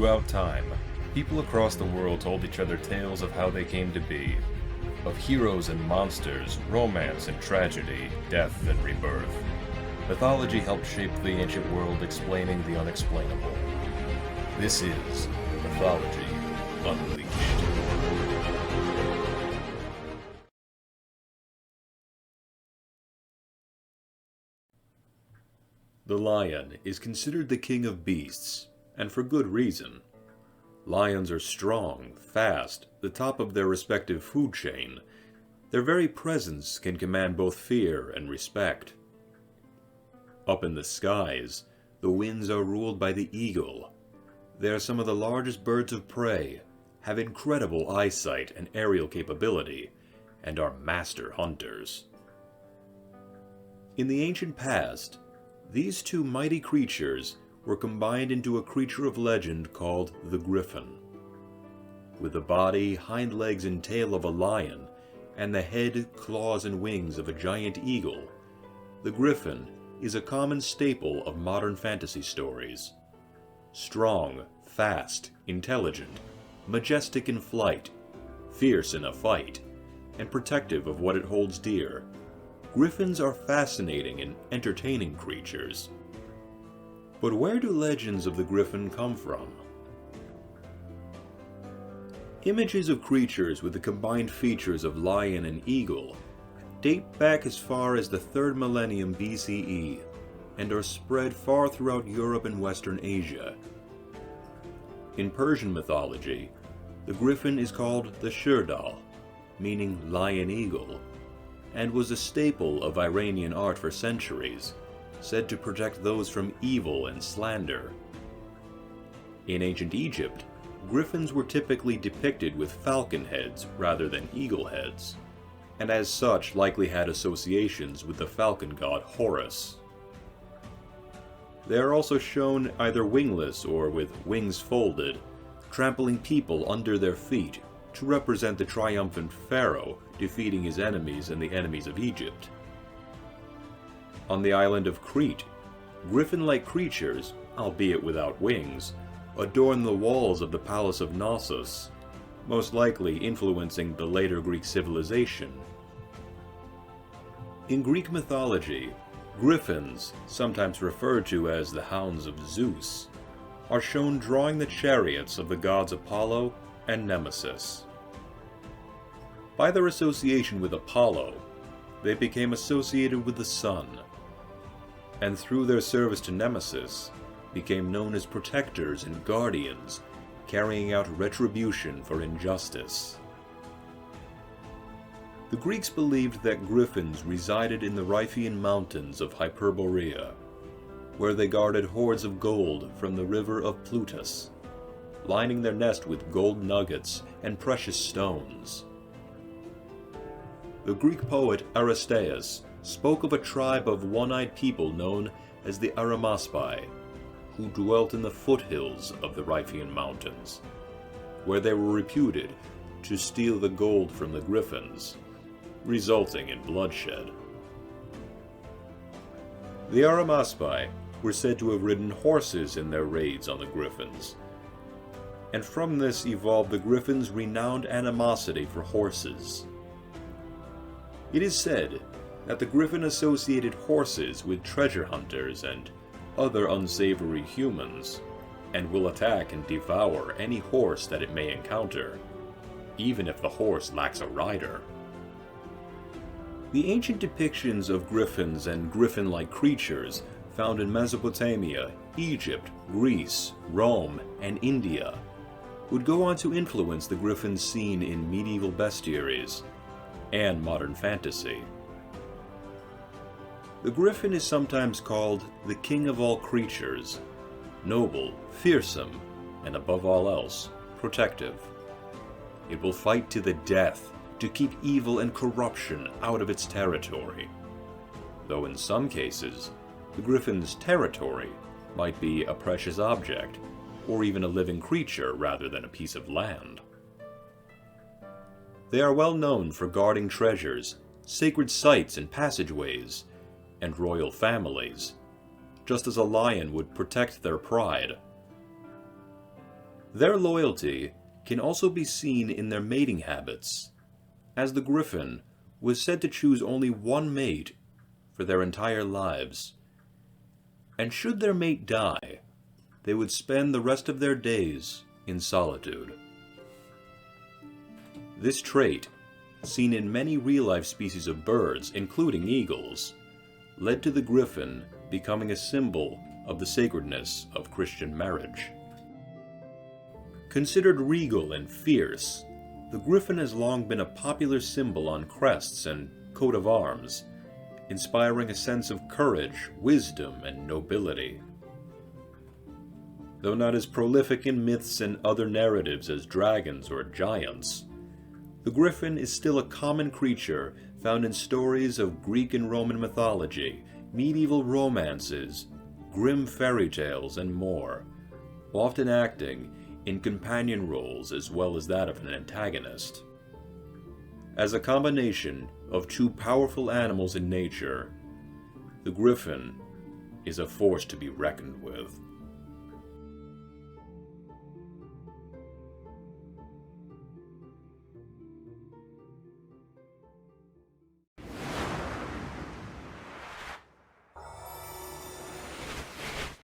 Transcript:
Throughout time, people across the world told each other tales of how they came to be, of heroes and monsters, romance and tragedy, death and rebirth. Mythology helped shape the ancient world, explaining the unexplainable. This is Mythology Unleashed. The lion is considered the king of beasts, and for good reason. Lions are strong, fast, the top of their respective food chain. Their very presence can command both fear and respect. Up in the skies, the winds are ruled by the eagle. They are some of the largest birds of prey, have incredible eyesight and aerial capability, and are master hunters. In the ancient past, these two mighty creatures were combined into a creature of legend called the Griffin. With the body, hind legs, and tail of a lion, and the head, claws, and wings of a giant eagle, the Griffin is a common staple of modern fantasy stories. Strong, fast, intelligent, majestic in flight, fierce in a fight, and protective of what it holds dear, Griffins are fascinating and entertaining creatures. But where do legends of the Griffin come from? Images of creatures with the combined features of lion and eagle date back as far as the 3rd millennium BCE and are spread far throughout Europe and Western Asia. In Persian mythology, the Griffin is called the Sherdal, meaning lion-eagle, and was a staple of Iranian art for centuries, said to protect those from evil and slander. In ancient Egypt, griffins were typically depicted with falcon heads rather than eagle heads, and as such likely had associations with the falcon god Horus. They are also shown either wingless or with wings folded, trampling people under their feet to represent the triumphant pharaoh defeating his enemies and the enemies of Egypt. On the island of Crete, griffin-like creatures, albeit without wings, adorn the walls of the palace of Knossos, most likely influencing the later Greek civilization. In Greek mythology, griffins, sometimes referred to as the hounds of Zeus, are shown drawing the chariots of the gods Apollo and Nemesis. By their association with Apollo, they became associated with the sun, and through their service to Nemesis, became known as protectors and guardians, carrying out retribution for injustice. The Greeks believed that griffins resided in the Riphean mountains of Hyperborea, where they guarded hoards of gold from the river of Plutus, lining their nest with gold nuggets and precious stones. The Greek poet Aristeas spoke of a tribe of one-eyed people known as the Arimaspai, who dwelt in the foothills of the Riphean mountains, where they were reputed to steal the gold from the griffins, resulting in bloodshed. The Arimaspai were said to have ridden horses in their raids on the griffins, and from this evolved the griffins' renowned animosity for horses. It is said that the griffin associated horses with treasure hunters and other unsavory humans, and will attack and devour any horse that it may encounter, even if the horse lacks a rider. The ancient depictions of griffins and griffin-like creatures found in Mesopotamia, Egypt, Greece, Rome, and India would go on to influence the griffins seen in medieval bestiaries and modern fantasy. The griffin is sometimes called the king of all creatures, noble, fearsome, and above all else, protective. It will fight to the death to keep evil and corruption out of its territory, though in some cases, the griffin's territory might be a precious object, or even a living creature rather than a piece of land. They are well known for guarding treasures, sacred sites and passageways, and royal families, just as a lion would protect their pride. Their loyalty can also be seen in their mating habits, as the Griffin was said to choose only one mate for their entire lives, and should their mate die, they would spend the rest of their days in solitude. This trait, seen in many real-life species of birds, including eagles, led to the Griffin becoming a symbol of the sacredness of Christian marriage. Considered regal and fierce, the Griffin has long been a popular symbol on crests and coat of arms, inspiring a sense of courage, wisdom, and nobility. Though not as prolific in myths and other narratives as dragons or giants, the Griffin is still a common creature found in stories of Greek and Roman mythology, medieval romances, Grimm fairy tales, and more, often acting in companion roles as well as that of an antagonist. As a combination of two powerful animals in nature, the Griffin is a force to be reckoned with.